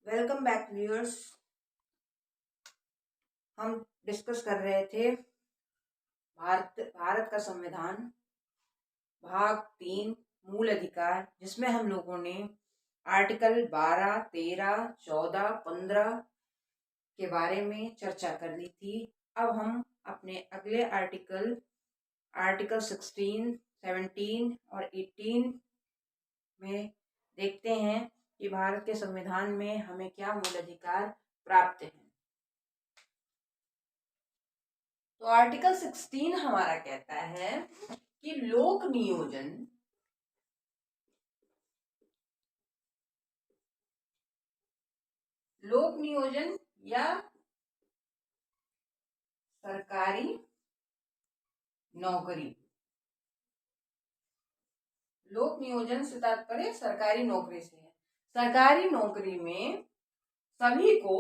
Welcome back viewers. हम discuss कर रहे थे भारत का संविधान भाग 3 मूल अधिकार, जिसमें हम लोगों ने आर्टिकल 12, 13, 14, 15 के बारे में चर्चा कर ली थी। अब हम अपने अगले आर्टिकल 16, 17 और 18 में देखते हैं कि भारत के संविधान में हमें क्या मूल अधिकार प्राप्त हैं। तो आर्टिकल 16 हमारा कहता है कि लोक नियोजन या सरकारी नौकरी। लोक नियोजन से तात्पर्य सरकारी नौकरी से है। सरकारी नौकरी में सभी को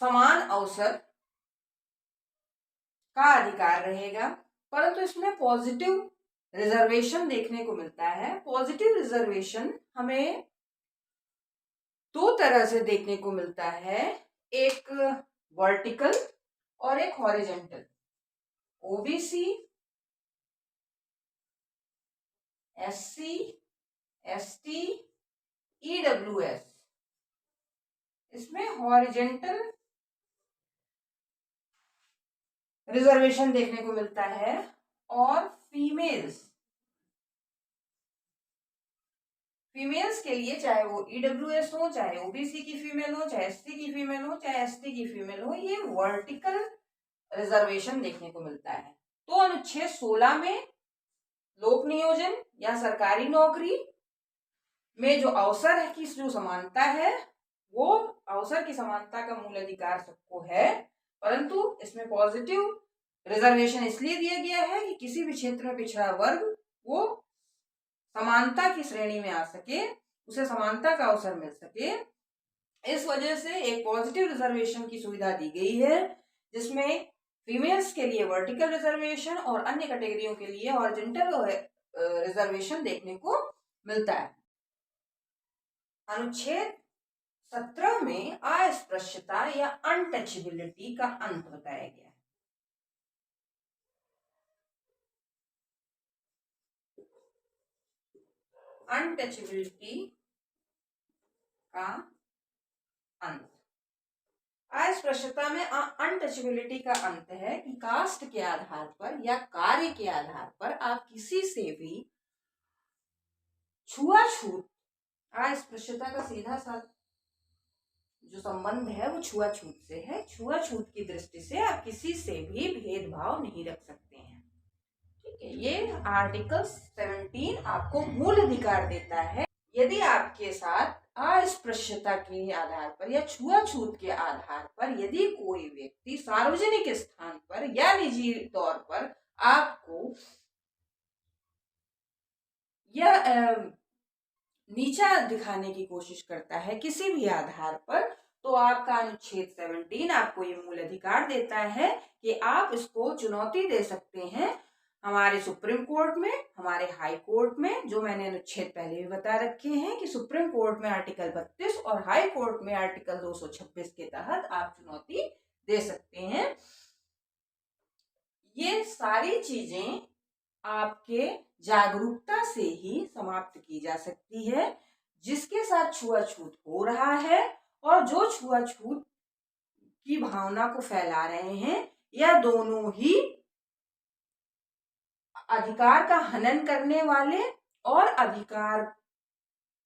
समान अवसर का अधिकार रहेगा, परंतु इसमें पॉजिटिव रिजर्वेशन देखने को मिलता है। पॉजिटिव रिजर्वेशन हमें दो तरह से देखने को मिलता है, एक वर्टिकल और एक horizontal. OBC, SC, ST, EWS, इसमें हॉरिजॉन्टल रिजर्वेशन देखने को मिलता है। और फीमेल्स के लिए, चाहे वो ईडब्ल्यूएस हो, चाहे ओबीसी की फीमेल हो, चाहे एससी की फीमेल हो, चाहे एसटी की फीमेल हो, ये वर्टिकल रिजर्वेशन देखने को मिलता है। तो अनुच्छेद 16 में लोक नियोजन या सरकारी नौकरी में जो अवसर है की जो समानता है, वो अवसर की समानता का मूल अधिकार सबको है, परंतु इसमें पॉजिटिव रिजर्वेशन इसलिए दिया गया है कि किसी भी क्षेत्र में पिछड़ा वर्ग वो समानता की श्रेणी में आ सके, उसे समानता का अवसर मिल सके। इस वजह से एक पॉजिटिव रिजर्वेशन की सुविधा दी गई है, जिसमें फीमेल्स के लिए वर्टिकल रिजर्वेशन और अन्य कैटेगरियों के लिए हॉरिजॉन्टल रिजर्वेशन देखने को मिलता है। अनुच्छेद 17 में अस्पृश्यता या अनटचेबिलिटी का अंत बताया गया है। अनटचेबिलिटी का अंत, अस्पृश्यता में अनटचेबिलिटी का अंत है कि कास्ट के आधार पर या कार्य के आधार पर आप किसी से भी छुआछूत, अस्पृश्यता का सीधा सा जो संबंध है वो छुआछूत से है। छुआछूत की दृष्टि से आप किसी से भी भेदभाव नहीं रख सकते हैं। ठीक है, ये आर्टिकल 17 आपको मूल अधिकार देता है। यदि आपके साथ अस्पृश्यता के आधार पर या छुआछूत के आधार पर यदि कोई व्यक्ति सार्वजनिक स्थान पर या निजी तौर पर आपको या नीचा दिखाने की कोशिश करता है किसी भी आधार पर, तो आपका अनुच्छेद 17 आपको ये मूल अधिकार देता है कि आप इसको चुनौती दे सकते हैं हमारे सुप्रीम कोर्ट में, हमारे हाई कोर्ट में, जो मैंने अनुच्छेद पहले भी बता रखे हैं कि सुप्रीम कोर्ट में आर्टिकल 32 और हाई कोर्ट में आर्टिकल 226 के तहत आप चुनौती दे सकते हैं। ये सारी चीजें आपके जागरूकता से ही समाप्त की जा सकती है। जिसके साथ छुआछूत हो रहा है और जो छुआछूत की भावना को फैला रहे हैं, या दोनों ही अधिकार का हनन करने वाले और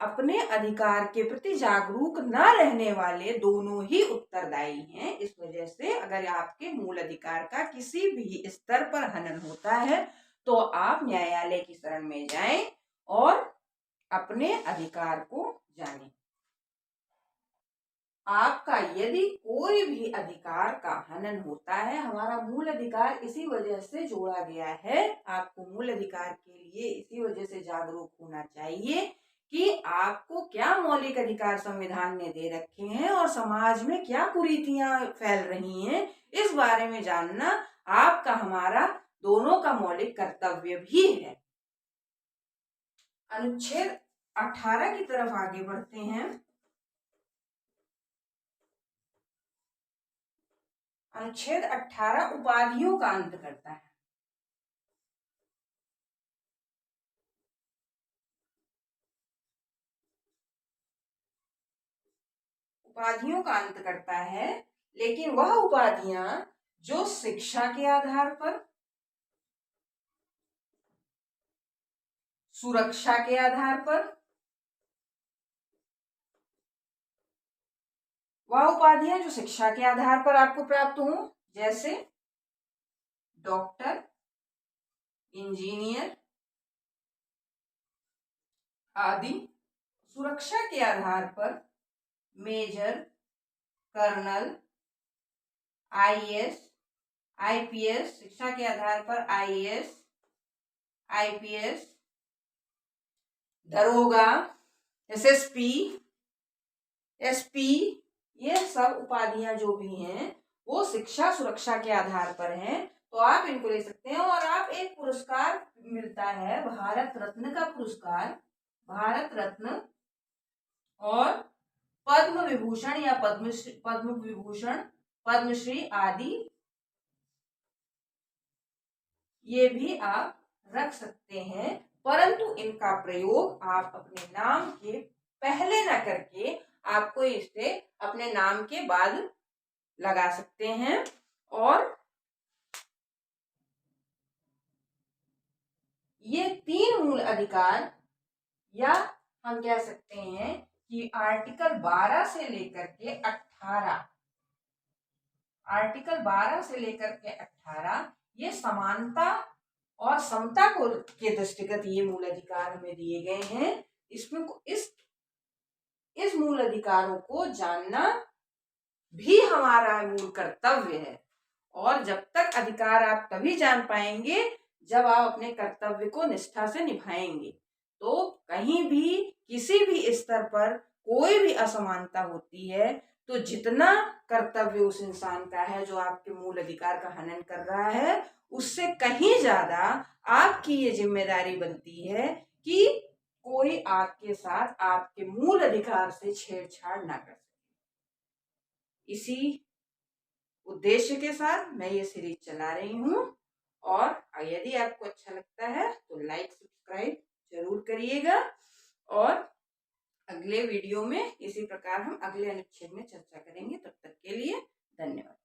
अपने अधिकार के प्रति जागरूक न रहने वाले, दोनों ही उत्तरदायी हैं। इस वजह से अगर आपके मूल अधिकार का किसी भी स्तर पर हनन होता है तो आप न्यायालय की शरण में जाएं और अपने अधिकार को जानें। आपका यदि कोई भी अधिकार का हनन होता है, हमारा मूल अधिकार इसी वजह से जोड़ा गया है, आपको मूल अधिकार के लिए इसी वजह से जागरूक होना चाहिए कि आपको क्या मौलिक अधिकार संविधान ने दे रखे हैं और समाज में क्या कुरीतियां फैल रही हैं, इस बारे में जानना आपका हमारा दोनों का मौलिक कर्तव्य भी है। अनुच्छेद 18 की तरफ आगे बढ़ते हैं। अनुच्छेद 18 उपाधियों का अंत करता है। उपाधियों का अंत करता है, लेकिन वह उपाधियां जो शिक्षा के आधार पर, सुरक्षा के आधार पर, वह उपाधियां जो शिक्षा के आधार पर आपको प्राप्त हो, जैसे डॉक्टर, इंजीनियर आदि। सुरक्षा के आधार पर मेजर, कर्नल, आईएएस, आईपीएस। शिक्षा के आधार पर आईएएस, आईपीएस, दरोगा, एसएसपी, एसपी, ये सब उपाधियां जो भी हैं वो शिक्षा सुरक्षा के आधार पर हैं, तो आप इनको ले सकते हैं। और आप एक पुरस्कार मिलता है भारत रत्न का पुरस्कार, भारत रत्न और पद्म विभूषण या पद्म विभूषण, पद्मश्री आदि, ये भी आप रख सकते हैं। परंतु इनका प्रयोग आप अपने नाम के पहले न करके आपको इसे अपने नाम के बाद लगा सकते हैं। और ये 3 मूल अधिकार, या हम कह सकते हैं कि आर्टिकल 12 से लेकर के 18, आर्टिकल 12 से लेकर के 18 ये समानता और समता को के दृष्टिगत ये मूल अधिकार हमें दिए गए हैं। इसमें इस मूल अधिकारों को जानना भी हमारा मूल कर्तव्य है। और जब तक अधिकार आप तभी जान पाएंगे जब आप अपने कर्तव्य को निष्ठा से निभाएंगे। तो कहीं भी किसी भी स्तर पर कोई भी असमानता होती है तो जितना कर्तव्य उस इंसान का है जो आपके मूल अधिकार का हनन कर रहा है, उससे कहीं ज्यादा आपकी ये जिम्मेदारी बनती है कि कोई आपके साथ आपके मूल अधिकार से छेड़छाड़ ना कर सके। इसी उद्देश्य के साथ मैं ये सीरीज चला रही हूँ। और यदि आपको अच्छा लगता है तो लाइक सब्सक्राइब जरूर करिएगा। और अगले वीडियो में इसी प्रकार हम अगले अनुच्छेद में चर्चा करेंगे। तब तक के लिए धन्यवाद।